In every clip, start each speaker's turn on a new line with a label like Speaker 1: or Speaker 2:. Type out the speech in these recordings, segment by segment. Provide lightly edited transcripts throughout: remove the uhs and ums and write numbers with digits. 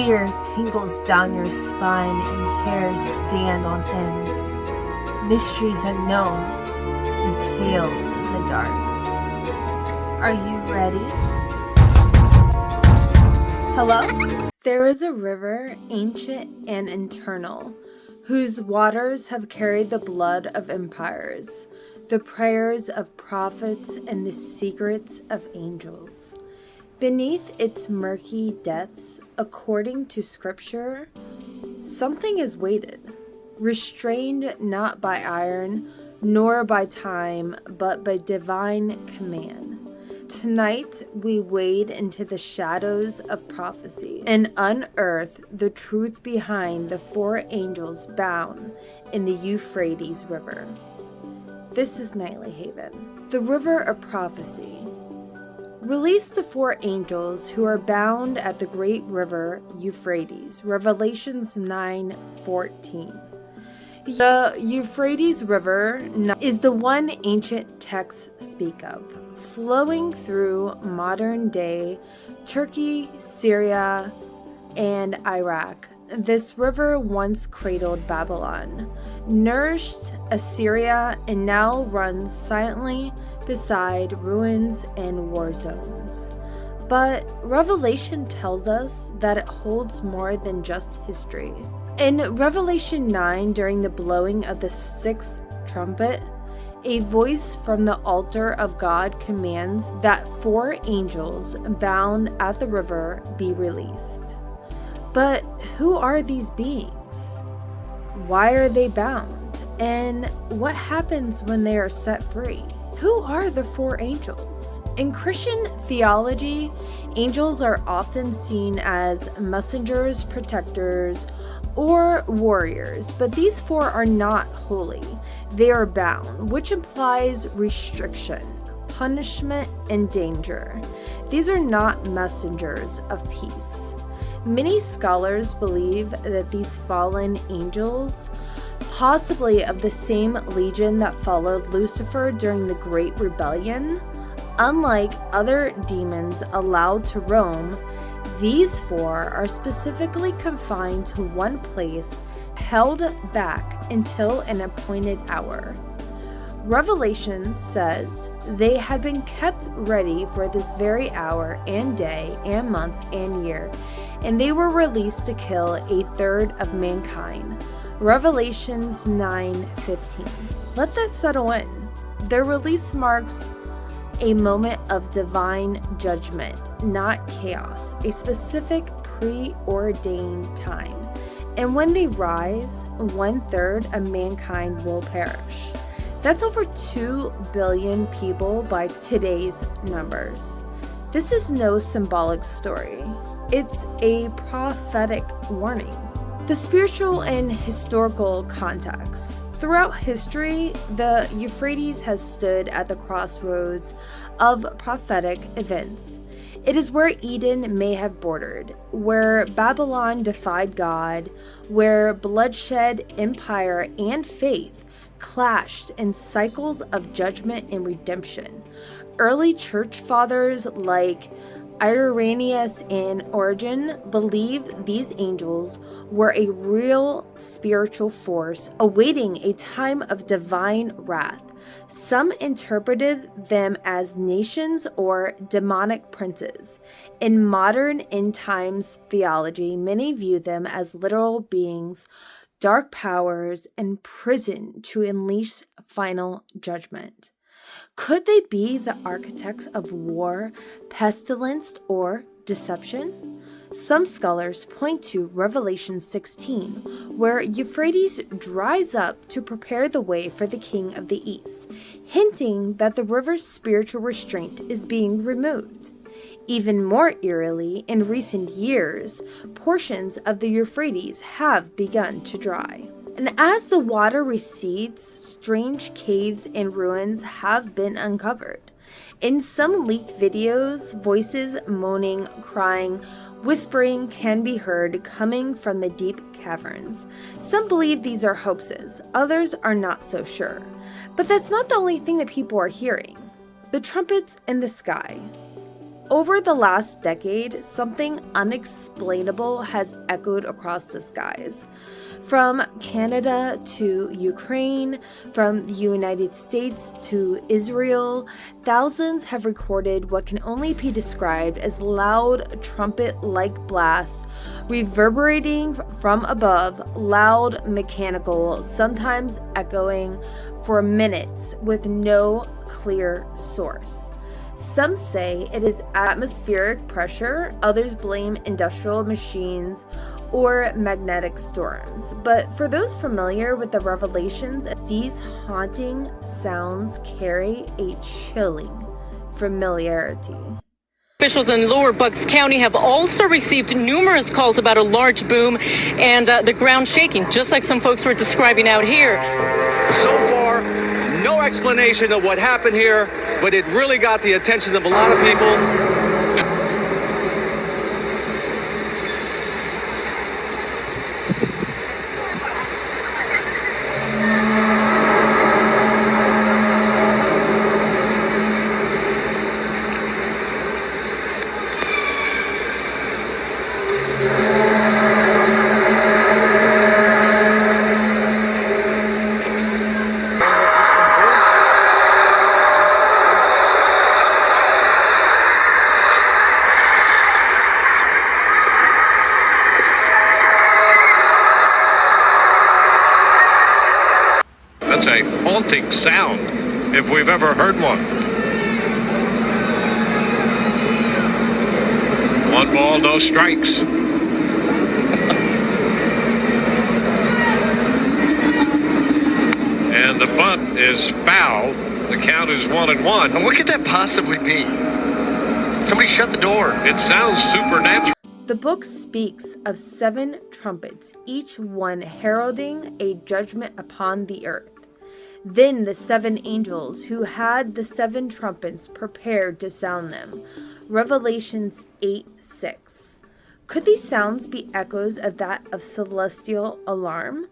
Speaker 1: Fear tingles down your spine and hairs stand on end. Mysteries unknown and tales in the dark. Are you ready? Hello? There is a river, ancient and eternal, whose waters have carried the blood of empires, the prayers of prophets, and the secrets of angels. Beneath its murky depths, according to Scripture, something is waited, restrained not by iron, nor by time, but by divine command. Tonight, we wade into the shadows of prophecy and unearth the truth behind the 4 angels bound in the Euphrates River. This is Nightly Haven, the river of prophecy. Release the 4 angels who are bound at the great river Euphrates, Revelations 9:14. The Euphrates River is the one ancient texts speak of, flowing through modern-day Turkey, Syria, and Iraq. This river once cradled Babylon, nourished Assyria, and now runs silently beside ruins and war zones. But Revelation tells us that it holds more than just history. In Revelation 9, during the blowing of the 6th trumpet, a voice from the altar of God commands that 4 angels bound at the river be released. But who are these beings? Why are they bound? And what happens when they are set free? Who are the 4 angels? In Christian theology, angels are often seen as messengers, protectors, or warriors, but these 4 are not holy. They are bound, which implies restriction, punishment, and danger. These are not messengers of peace. Many scholars believe that these fallen angels, possibly of the same legion that followed Lucifer during the Great Rebellion, unlike other demons allowed to roam, these 4 are specifically confined to one place, held back until an appointed hour. Revelation says they had been kept ready for this very hour and day and month and year, and they were released to kill 1/3 of mankind. Revelations 9:15. Let that settle in. Their release marks a moment of divine judgment, not chaos, a specific preordained time. And when they rise, 1/3 of mankind will perish. That's over 2 billion people by today's numbers. This is no symbolic story. It's a prophetic warning. The spiritual and historical context. Throughout history, the Euphrates has stood at the crossroads of prophetic events. It is where Eden may have bordered, where Babylon defied God, where bloodshed, empire, and faith clashed in cycles of judgment and redemption. Early church fathers like Irenaeus and Origen believed these angels were a real spiritual force awaiting a time of divine wrath. Some interpreted them as nations or demonic princes. In modern end times theology, many view them as literal beings, dark powers, imprisoned to unleash final judgment. Could they be the architects of war, pestilence, or deception? Some scholars point to Revelation 16, where Euphrates dries up to prepare the way for the king of the east, hinting that the river's spiritual restraint is being removed. Even more eerily, in recent years, portions of the Euphrates have begun to dry. And as the water recedes, strange caves and ruins have been uncovered. In some leaked videos, voices moaning, crying, whispering can be heard coming from the deep caverns. Some believe these are hoaxes, others are not so sure. But that's not the only thing that people are hearing. The trumpets in the sky. Over the last decade, something unexplainable has echoed across the skies. From Canada to Ukraine, from the United States to Israel, thousands have recorded what can only be described as loud trumpet-like blasts reverberating from above, loud, mechanical, sometimes echoing for minutes with no clear source. Some say it is atmospheric pressure, others blame industrial machines or magnetic storms. But for those familiar with the revelations, these haunting sounds carry a chilling familiarity.
Speaker 2: Officials in Lower Bucks County have also received numerous calls about a large boom and the ground shaking, just like some folks were describing out here.
Speaker 3: So far, no explanation of what happened here, but it really got the attention of a lot of people.
Speaker 4: That's a haunting sound, if we've ever heard one. One ball, no strikes. And the bunt is foul. The count is 1-1.
Speaker 5: And what could that possibly be? Somebody shut the door.
Speaker 4: It sounds supernatural.
Speaker 1: The book speaks of 7 trumpets, each one heralding a judgment upon the earth. Then the 7 angels who had the 7 trumpets prepared to sound them. Revelations 8:6. Could these sounds be echoes of that of celestial alarm?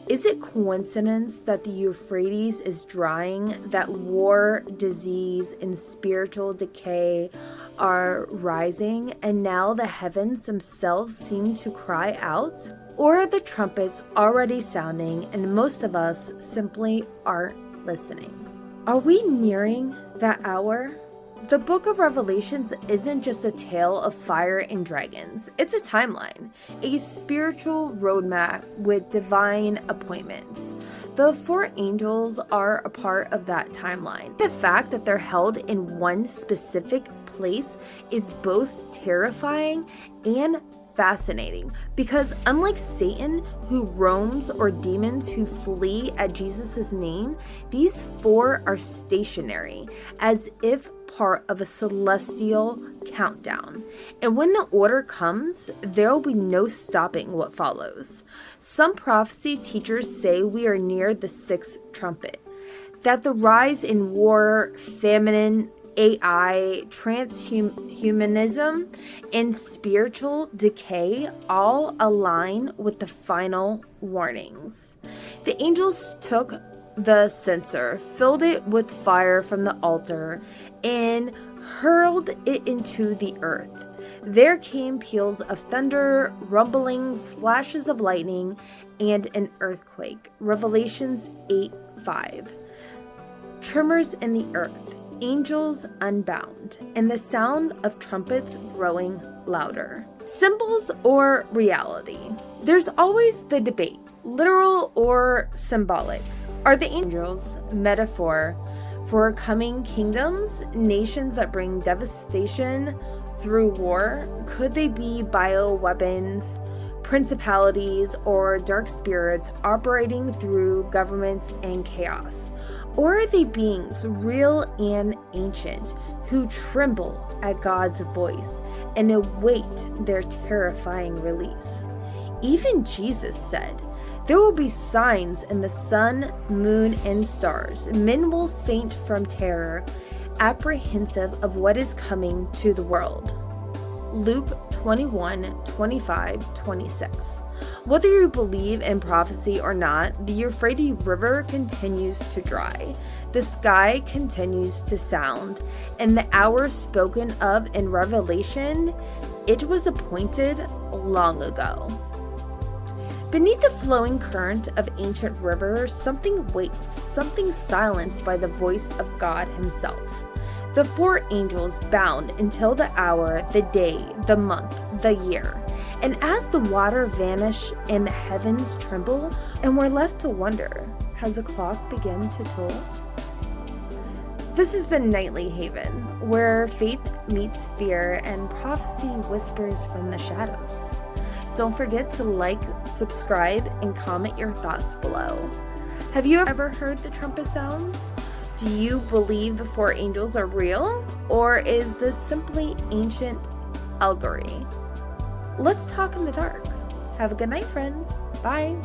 Speaker 1: Is it coincidence that the Euphrates is drying, that war, disease, and spiritual decay are rising, and now the heavens themselves seem to cry out? Or are the trumpets already sounding and most of us simply aren't listening? Are we nearing that hour? The book of Revelations isn't just a tale of fire and dragons. It's a timeline, a spiritual roadmap with divine appointments. The 4 angels are a part of that timeline. The fact that they're held in one specific place is both terrifying and fascinating, because unlike Satan, who roams, or demons who flee at Jesus' name, these 4 are stationary, as if part of a celestial countdown. And when the order comes, there will be no stopping what follows. Some prophecy teachers say we are near the 6th trumpet, that the rise in war, famine, AI, transhumanism, and spiritual decay all align with the final warnings. The angels took the censer, filled it with fire from the altar, and hurled it into the earth. There came peals of thunder, rumblings, flashes of lightning, and an earthquake. Revelations 8:5. Tremors in the earth, angels unbound, and the sound of trumpets growing louder. Symbols or reality? There's always the debate, literal or symbolic. Are the angels metaphor for coming kingdoms, nations that bring devastation through war? Could they be bioweapons, principalities, or dark spirits operating through governments and chaos? Or are they beings real and ancient who tremble at God's voice and await their terrifying release? Even Jesus said, "There will be signs in the sun, moon, and stars. Men will faint from terror, apprehensive of what is coming to the world." Luke 21:25-26. Whether you believe in prophecy or not, the Euphrates River continues to dry. The sky continues to sound, and the hour spoken of in Revelation, it was appointed long ago. Beneath the flowing current of ancient rivers, something waits, something silenced by the voice of God himself. The four angels bound until the hour, the day, the month, the year. And as the water vanish and the heavens tremble, and we're left to wonder, has the clock begun to toll? This has been Nightly Haven, where faith meets fear and prophecy whispers from the shadows. Don't forget to like, subscribe, and comment your thoughts below. Have you ever heard the trumpet sounds? Do you believe the four angels are real? Or is this simply ancient allegory? Let's talk in the dark. Have a good night, friends. Bye.